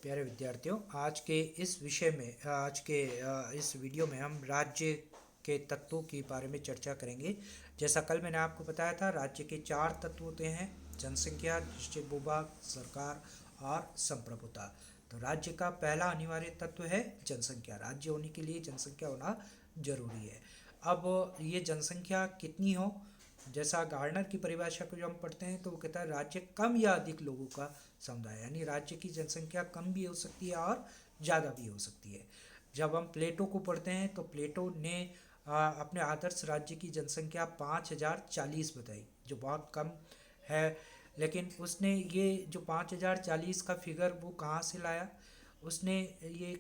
प्यारे विद्यार्थियों, आज के इस वीडियो में हम राज्य के तत्वों के बारे में चर्चा करेंगे। जैसा कल मैंने आपको बताया था, राज्य के 4 तत्व होते हैं: जनसंख्या, निश्चित भूभाग, सरकार और संप्रभुता। तो राज्य का पहला अनिवार्य तत्व है जनसंख्या। राज्य होने के लिए जनसंख्या होना जरूरी है। अब ये जनसंख्या कितनी हो, जैसा गार्डनर की परिभाषा को जो हम पढ़ते हैं तो वो कहता है राज्य कम या अधिक लोगों का समुदाय, यानी राज्य की जनसंख्या कम भी हो सकती है और ज़्यादा भी हो सकती है। जब हम प्लेटो को पढ़ते हैं तो प्लेटो ने अपने आदर्श राज्य की जनसंख्या 5040 बताई, जो बहुत कम है। लेकिन उसने ये जो 5040 का फिगर वो कहाँ से लाया? उसने ये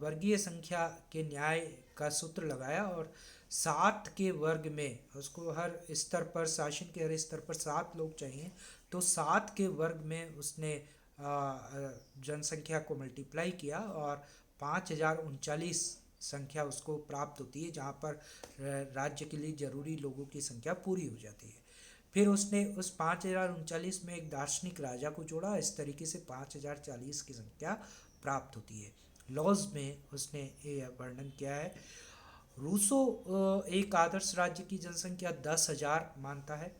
वर्गीय संख्या के न्याय का सूत्र लगाया और 7 के वर्ग में उसको हर स्तर पर, शासन के हर स्तर पर 7 लोग चाहिए, तो 7 के वर्ग में उसने जनसंख्या को मल्टीप्लाई किया और 5039 संख्या उसको प्राप्त होती है, जहाँ पर राज्य के लिए जरूरी लोगों की संख्या पूरी हो जाती है। फिर उसने उस 5039 में एक दार्शनिक राजा को जोड़ा। इस तरीके से 5040 की संख्या प्राप्त होती है। लॉज में उसने ये वर्णन किया है। रूसो एक आदर्श राज्य की जनसंख्या 10,000 मानता है।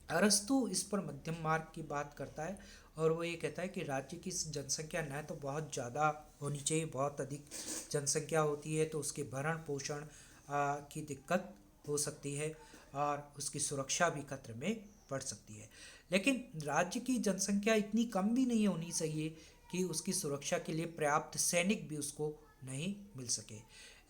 अरस्तु इस पर मध्यम मार्ग की बात करता है और वो ये कहता है कि राज्य की जनसंख्या न तो बहुत ज़्यादा होनी चाहिए, बहुत अधिक जनसंख्या होती है तो उसके भरण पोषण की दिक्कत हो सकती है और उसकी सुरक्षा भी खतरे में पड़ सकती है। लेकिन राज्य की जनसंख्या इतनी कम भी नहीं होनी चाहिए कि उसकी सुरक्षा के लिए पर्याप्त सैनिक भी उसको नहीं मिल सके।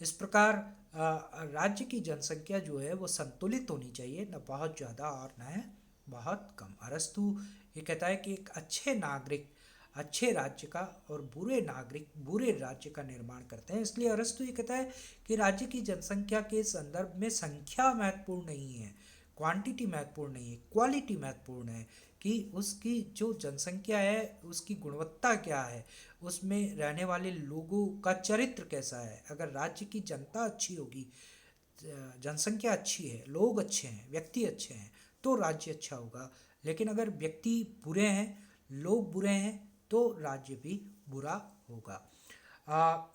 इस प्रकार राज्य की जनसंख्या जो है वो संतुलित होनी चाहिए, न बहुत ज़्यादा और न बहुत कम। अरस्तु ये कहता है कि एक अच्छे नागरिक अच्छे राज्य का और बुरे नागरिक बुरे राज्य का निर्माण करते हैं। इसलिए अरस्तु ये कहता है कि राज्य की जनसंख्या के संदर्भ में संख्या महत्वपूर्ण नहीं है, क्वांटिटी महत्वपूर्ण नहीं है, क्वालिटी महत्वपूर्ण है कि उसकी जो जनसंख्या है उसकी गुणवत्ता क्या है, उसमें रहने वाले लोगों का चरित्र कैसा है। अगर राज्य की जनता अच्छी होगी, जनसंख्या अच्छी है, लोग अच्छे हैं, व्यक्ति अच्छे हैं, तो राज्य अच्छा होगा। लेकिन अगर व्यक्ति बुरे हैं, लोग बुरे हैं, तो राज्य भी बुरा होगा।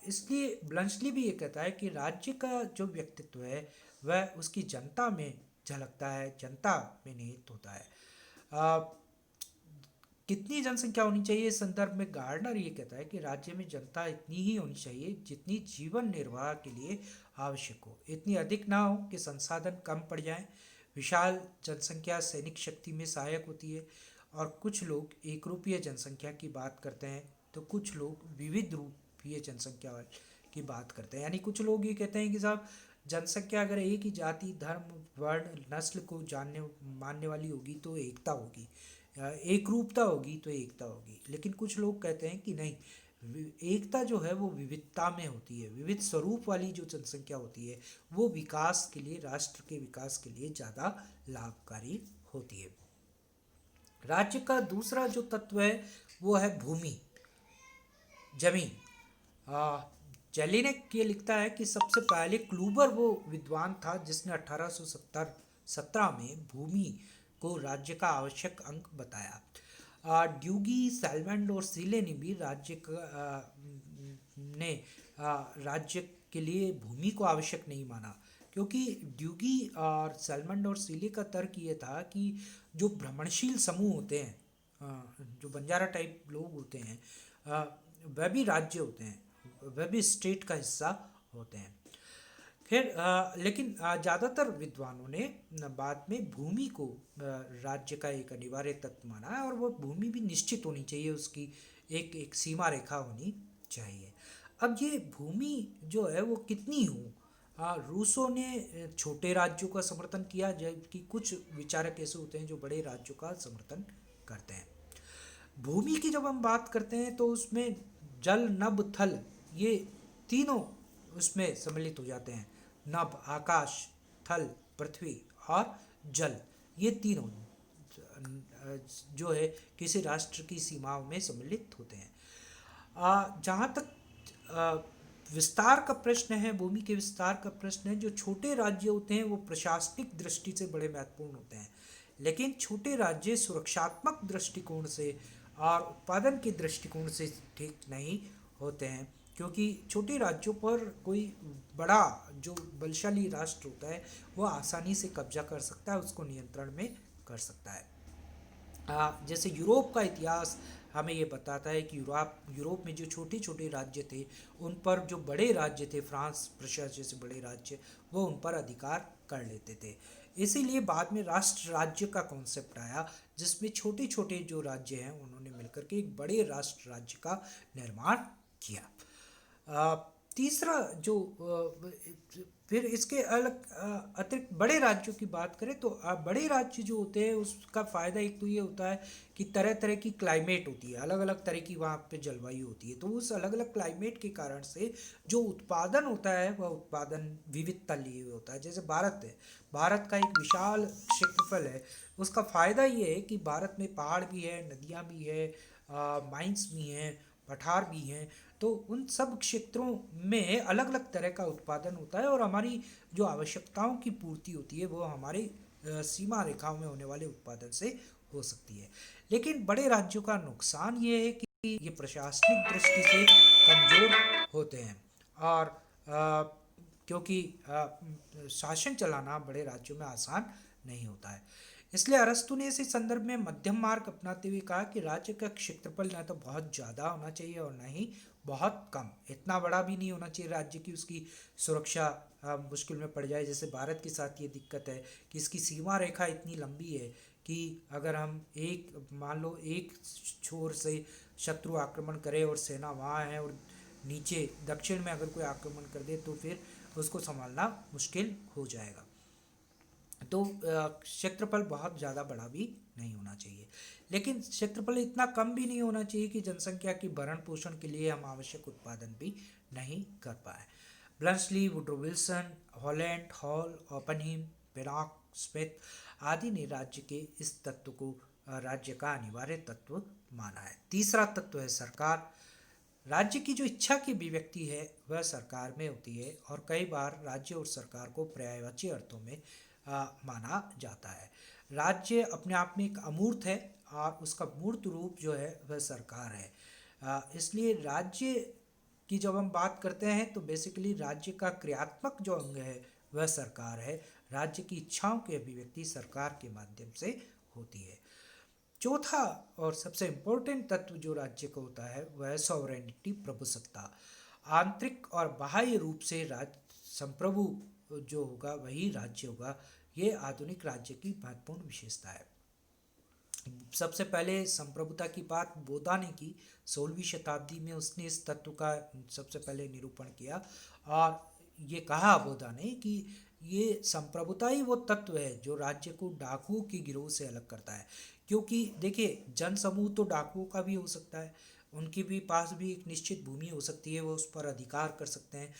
इसलिए ब्लंचली भी ये कहता है कि राज्य का जो व्यक्तित्व है वह उसकी जनता में झलकता है, जनता में निहित होता है। आ, कितनी जनसंख्या होनी चाहिए इस संदर्भ में गार्डनर ये कहता है कि राज्य में जनता इतनी ही होनी चाहिए जितनी जीवन निर्वाह के लिए आवश्यक हो, इतनी अधिक ना हो कि संसाधन कम पड़ जाएं। विशाल जनसंख्या सैनिक शक्ति में सहायक होती है और कुछ लोग एक रूपीय जनसंख्या की बात करते हैं तो कुछ लोग विविध रूपीय जनसंख्या की बात करते हैं। यानी कुछ लोग ये कहते हैं कि साहब, जनसंख्या अगर एक ही जाति, धर्म, वर्ण, नस्ल को जानने मानने वाली होगी तो एकता होगी, एक रूपता होगी तो एकता होगी। लेकिन कुछ लोग कहते हैं कि नहीं, एकता जो है वो विविधता में होती है। विविध स्वरूप वाली जो जनसंख्या होती है वो विकास के लिए, राष्ट्र के विकास के लिए ज़्यादा लाभकारी होती है। राज्य का दूसरा जो तत्व है वो है भूमि, जमीन। जेलिनेक ये लिखता है कि सबसे पहले क्लूबर वो विद्वान था जिसने 1817 में भूमि को राज्य का आवश्यक अंग बताया। ड्यूगी, सैलमंड और सीले ने भी ने राज्य के लिए भूमि को आवश्यक नहीं माना, क्योंकि ड्यूगी और सैलमंड और सीले का तर्क ये था कि जो भ्रमणशील समूह होते हैं, जो बंजारा टाइप लोग होते हैं, वह भी राज्य होते हैं, वह भी स्टेट का हिस्सा होते हैं। फिर लेकिन ज़्यादातर विद्वानों ने बाद में भूमि को राज्य का एक अनिवार्य तत्व माना है और वो भूमि भी निश्चित होनी चाहिए, उसकी एक एक सीमा रेखा होनी चाहिए। अब ये भूमि जो है वो कितनी हो, रूसों ने छोटे राज्यों का समर्थन किया, जबकि कुछ विचारक ऐसे होते हैं जो बड़े राज्यों का समर्थन करते हैं। भूमि की जब हम बात करते हैं तो उसमें जल, नभ, थल, ये तीनों उसमें सम्मिलित हो जाते हैं। नभ आकाश, थल पृथ्वी और जल, ये तीनों जो है किसी राष्ट्र की सीमाओं में सम्मिलित होते हैं। जहाँ तक आ, विस्तार का प्रश्न है, भूमि के विस्तार का प्रश्न है, जो छोटे राज्य होते हैं वो प्रशासनिक दृष्टि से बड़े महत्वपूर्ण होते हैं, लेकिन छोटे राज्य सुरक्षात्मक दृष्टिकोण से और उत्पादन के दृष्टिकोण से ठीक नहीं होते हैं, क्योंकि छोटे राज्यों पर कोई बड़ा जो बलशाली राष्ट्र होता है वो आसानी से कब्जा कर सकता है, उसको नियंत्रण में कर सकता है। जैसे यूरोप का इतिहास हमें ये बताता है कि यूरोप में जो छोटे छोटे राज्य थे उन पर जो बड़े राज्य थे, फ्रांस प्रशिया जैसे बड़े राज्य, वो उन पर अधिकार कर लेते थे। इसीलिए बाद में राष्ट्र राज्य का कॉन्सेप्ट आया, जिसमें छोटे छोटे जो राज्य हैं उन्होंने मिलकर के एक बड़े राष्ट्र राज्य का निर्माण किया। अ, तीसरा जो फिर इसके अलग अतिरिक्त बड़े राज्यों की बात करें तो बड़े राज्य जो होते हैं उसका फ़ायदा एक तो ये होता है कि तरह तरह की क्लाइमेट होती है, अलग अलग तरह की वहाँ पे जलवायु होती है, तो उस अलग अलग क्लाइमेट के कारण से जो उत्पादन होता है वह उत्पादन विविधता लिए हुए होता है। जैसे भारत है, भारत का एक विशाल क्षेत्रफल है, उसका फ़ायदा ये है कि भारत में पहाड़ भी है, नदियाँ भी है, माइंस भी हैं, पठार भी हैं, तो उन सब क्षेत्रों में अलग अलग तरह का उत्पादन होता है और हमारी जो आवश्यकताओं की पूर्ति होती है वो हमारी सीमा रेखाओं में होने वाले उत्पादन से हो सकती है। लेकिन बड़े राज्यों का नुकसान ये है कि ये प्रशासनिक दृष्टि से कमज़ोर होते हैं और क्योंकि शासन चलाना बड़े राज्यों में आसान नहीं होता है। इसलिए अरस्तु ने इस संदर्भ में मध्यम मार्ग अपनाते हुए कहा कि राज्य का क्षेत्रफल न तो बहुत ज़्यादा होना चाहिए और न ही बहुत कम, इतना बड़ा भी नहीं होना चाहिए राज्य की उसकी सुरक्षा मुश्किल में पड़ जाए। जैसे भारत के साथ ये दिक्कत है कि इसकी सीमा रेखा इतनी लंबी है कि अगर हम एक मान लो एक छोर से शत्रु आक्रमण करे और सेना वहाँ है और नीचे दक्षिण में अगर कोई आक्रमण कर दे तो फिर उसको संभालना मुश्किल हो जाएगा। तो क्षेत्रफल बहुत ज़्यादा बड़ा भी नहीं होना चाहिए, लेकिन क्षेत्रफल इतना कम भी नहीं होना चाहिए कि जनसंख्या की भरण पोषण के लिए हम आवश्यक उत्पादन भी नहीं कर पाए। Bluntschli, Woodrow Wilson, Holland, Hall, Oppenheim, Pennock, Smith आदि ने राज्य के इस तत्व को राज्य का अनिवार्य तत्व माना है। तीसरा तत्व है सरकार। राज्य की जो इच्छा की अभिव्यक्ति है वह सरकार में होती है और कई बार राज्य और सरकार को पर्यायवाची अर्थों में माना जाता है। राज्य अपने आप में एक अमूर्त है और उसका मूर्त रूप जो है वह सरकार है। इसलिए राज्य की जब हम बात करते हैं तो बेसिकली राज्य का क्रियात्मक जो अंग है वह सरकार है। राज्य की इच्छाओं की अभिव्यक्ति सरकार के माध्यम से होती है। चौथा और सबसे इम्पोर्टेंट तत्व जो राज्य का होता है वह है सॉवरेनिटी, प्रभुसत्ता। आंतरिक और बाह्य रूप से राज्य संप्रभु जो होगा वही राज्य होगा। ये आधुनिक राज्य की महत्वपूर्ण विशेषता है। सबसे पहले संप्रभुता की बात बोधा ने की, 16वीं शताब्दी में उसने इस तत्व का सबसे पहले निरूपण किया और ये कहा बोधा ने कि ये संप्रभुता ही वो तत्व है जो राज्य को डाकुओं के गिरोह से अलग करता है। क्योंकि देखिए जन समूह तो डाकुओं का भी हो सकता है, उनके भी पास भी एक निश्चित भूमि हो सकती है, वो उस पर अधिकार कर सकते हैं,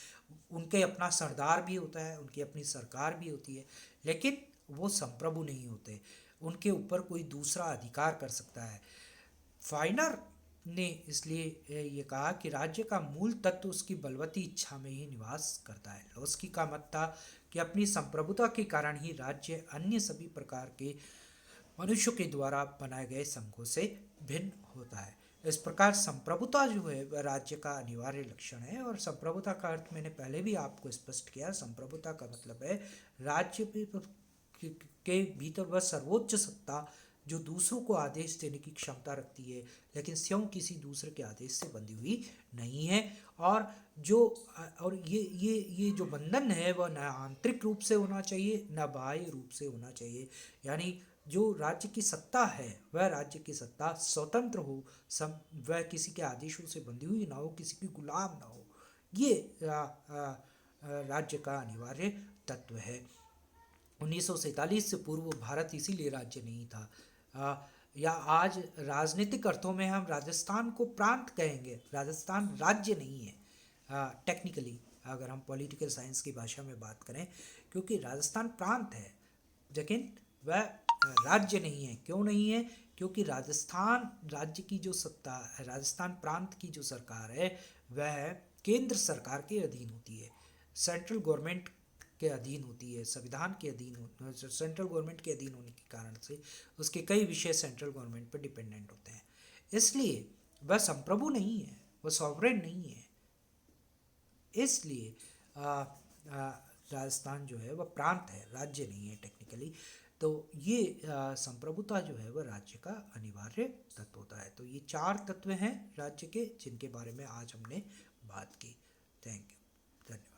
उनके अपना सरदार भी होता है, उनकी अपनी सरकार भी होती है, लेकिन वो संप्रभु नहीं होते, उनके ऊपर कोई दूसरा अधिकार कर सकता है। फाइनर ने इसलिए ये कहा कि राज्य का मूल तत्व उसकी बलवती इच्छा में ही निवास करता है। लोस्की का मत था कि अपनी संप्रभुता के कारण ही राज्य अन्य सभी प्रकार के मनुष्यों के द्वारा बनाए गए संघों से भिन्न होता है। इस प्रकार संप्रभुता जो है वह राज्य का अनिवार्य लक्षण है और संप्रभुता का अर्थ मैंने पहले भी आपको स्पष्ट किया। संप्रभुता का मतलब है राज्य के भीतर वह सर्वोच्च सत्ता जो दूसरों को आदेश देने की क्षमता रखती है, लेकिन स्वयं किसी दूसरे के आदेश से बंधी हुई नहीं है। और जो और ये जो बंधन है वह न आंतरिक रूप से होना चाहिए न बाह्य रूप से होना चाहिए। यानी जो राज्य की सत्ता है वह राज्य की सत्ता स्वतंत्र हो, सब वह किसी के आदेशों से बंधी हुई ना हो, किसी की गुलाम ना हो। ये राज्य का अनिवार्य तत्व है। 1947 से पूर्व भारत इसीलिए राज्य नहीं था। या आज राजनीतिक अर्थों में हम राजस्थान को प्रांत कहेंगे, राजस्थान राज्य नहीं है टेक्निकली, अगर हम पॉलिटिकल साइंस की भाषा में बात करें, क्योंकि राजस्थान प्रांत है लेकिन वह राज्य नहीं है। क्यों नहीं है? क्योंकि राजस्थान राज्य की जो सत्ता है, राजस्थान प्रांत की जो सरकार है वह केंद्र सरकार के अधीन होती है, सेंट्रल गवर्नमेंट के अधीन होती है, संविधान के अधीन, सेंट्रल गवर्नमेंट के अधीन होने के कारण से उसके कई विषय सेंट्रल गवर्नमेंट पर डिपेंडेंट होते हैं। इसलिए वह संप्रभु नहीं है, वह सॉवरेन नहीं है। इसलिए आ, आ, राजस्थान जो है वह प्रांत है, राज्य नहीं है टेक्निकली। तो ये संप्रभुता जो है वह राज्य का अनिवार्य तत्व होता है। तो ये 4 तत्व हैं राज्य के, जिनके बारे में आज हमने बात की। थैंक यू, धन्यवाद।